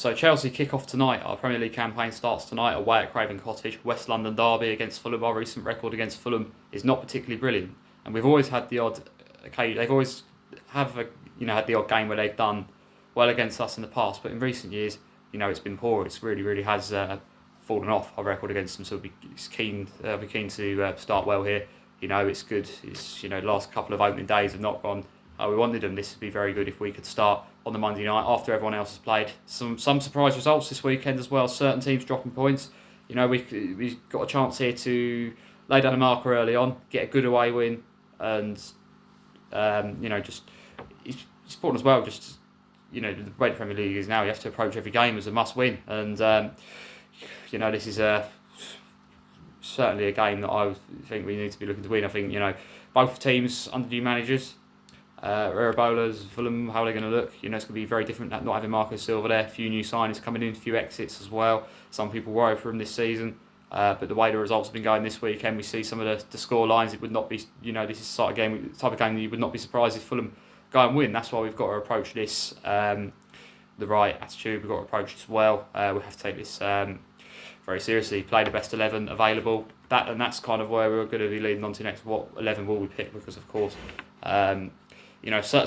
So Chelsea kick off tonight. Our Premier League campaign starts tonight away at Craven Cottage. West London derby against Fulham. Our recent record against Fulham is not particularly brilliant, and we've always had the odd occasion. They've always had the odd game where they've done well against us in the past, but in recent years, it's been poor. It's really has fallen off our record against them. So we'll be keen to start well here. It's good. It's the last couple of opening days have not gone how we wanted them. This would be very good if we could start on the Monday night after everyone else has played. Some surprise results this weekend as well. Certain teams dropping points. We've got a chance here to lay down a marker early on, get a good away win, and just it's important as well. Just the way the Premier League is now, you have to approach every game as a must-win, and this is certainly a game that I think we need to be looking to win. I think both teams under new managers. Erebola's, Fulham, how are they going to look? It's going to be very different not having Marco Silva there. A few new signings coming in, a few exits as well. Some people worry for him this season. But the way the results have been going this weekend, we see some of the score lines. It would not be, this is the type of game that you would not be surprised if Fulham go and win. That's why we've got to approach this the right attitude. We've got to approach this well. We have to take this very seriously. Play the best 11 available. That's kind of where we're going to be leading on to next. What 11 will we pick? Because of course. Some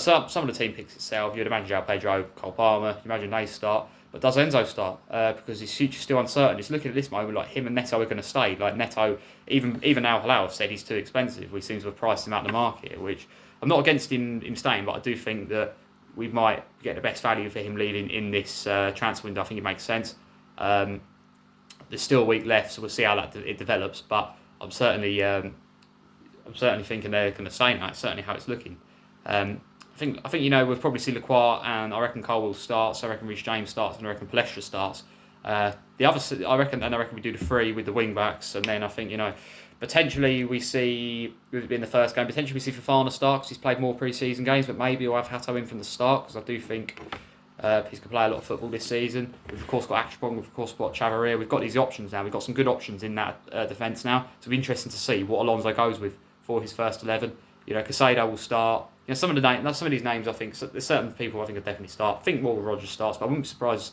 of the team picks itself. You'd imagine João Pedro, Cole Palmer. You imagine they start, but does Enzo start? Because his future's still uncertain. He's looking at this moment like him and Neto are going to stay. Like Neto, even now Halal have said he's too expensive. We seem to have priced him out of the market, which I'm not against him staying, but I do think that we might get the best value for him leaving in this transfer window. I think it makes sense. There's still a week left, so we'll see how it develops. But I'm certainly thinking they're going to stay now. It's certainly how it's looking. I think we'll probably see Lacroix, and I reckon Cole will start. So I reckon Reece James starts, and I reckon Palestra starts. The others, I reckon we do the three with the wing backs, and then I think potentially we see in the first game. Potentially we see Fofana start because he's played more pre-season games, but maybe we'll have Hato in from the start because I do think he's going to play a lot of football this season. We've of course got Akpong, we've of course got Chavarria. We've got these options now. We've got some good options in that defence now. So it'll be interesting to see what Alonso goes with for his first 11. Casado will start. Some of these names, I think, there's certain people I think will definitely start. I think Morgan Rogers starts, but I wouldn't be surprised.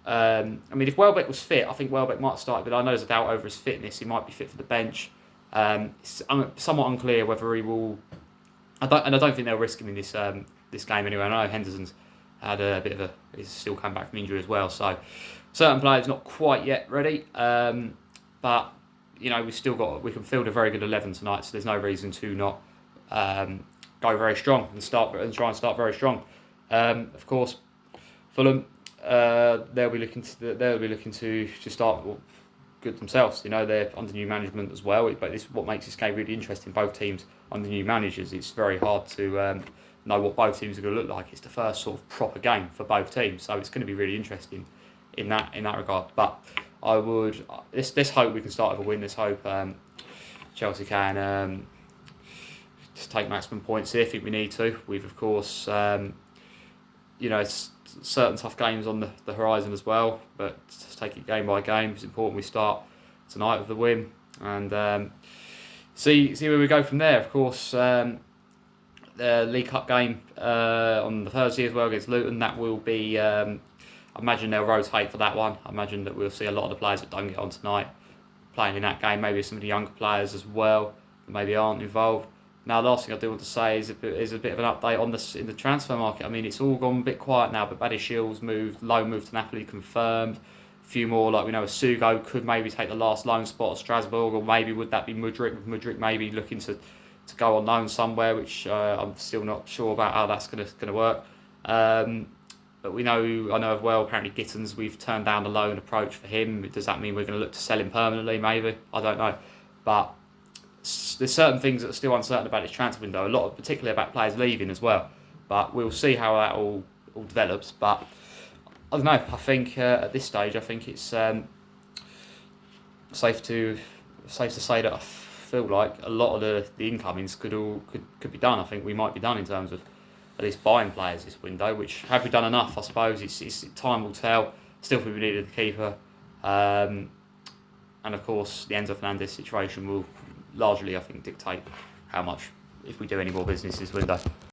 If Welbeck was fit, I think Welbeck might start, but I know there's a doubt over his fitness. He might be fit for the bench. It's somewhat unclear whether he will. I don't think they'll risk him in this game anyway. I know Henderson's had a bit of he's still come back from injury as well. So certain players not quite yet ready, but we can field a very good 11 tonight. So there's no reason to not. Go very strong and try and start very strong. Of course, Fulham they'll be looking to start good themselves. They're under new management as well. But this is what makes this game really interesting. Both teams under new managers. It's very hard to know what both teams are going to look like. It's the first sort of proper game for both teams, so it's going to be really interesting in that regard. But I would let's hope we can start with a win. Let's hope Chelsea can. Just take maximum points here. I think we need to. We've of course, certain tough games on the horizon as well. But just take it game by game. It's important we start tonight with the win and see where we go from there. Of course, the League Cup game on the Thursday as well against Luton. That will be. I imagine they'll rotate for that one. I imagine that we'll see a lot of the players that don't get on tonight playing in that game. Maybe some of the younger players as well that maybe aren't involved. Now, the last thing I do want to say is a bit of an update on in the transfer market. It's all gone a bit quiet now, but Badiashil's loan move to Napoli confirmed. A few more, like we know, Sugo could maybe take the last loan spot at Strasbourg, or maybe would that be Mudryk? With Mudryk maybe looking to go on loan somewhere, which I'm still not sure about how that's going to work. But I know of well, apparently Gittins, we've turned down the loan approach for him. Does that mean we're going to look to sell him permanently? Maybe, I don't know, but. There's certain things that are still uncertain about this transfer window, particularly about players leaving as well. But we'll see how that all develops. But I don't know. I think at this stage, I think it's safe to say that I feel like a lot of the incomings could be done. I think we might be done in terms of at least buying players this window. Which have we done enough? I suppose it's time will tell. Still think we needed the keeper, and of course the Enzo Fernandez situation will largely, I think, dictate how much if we do any more business this window.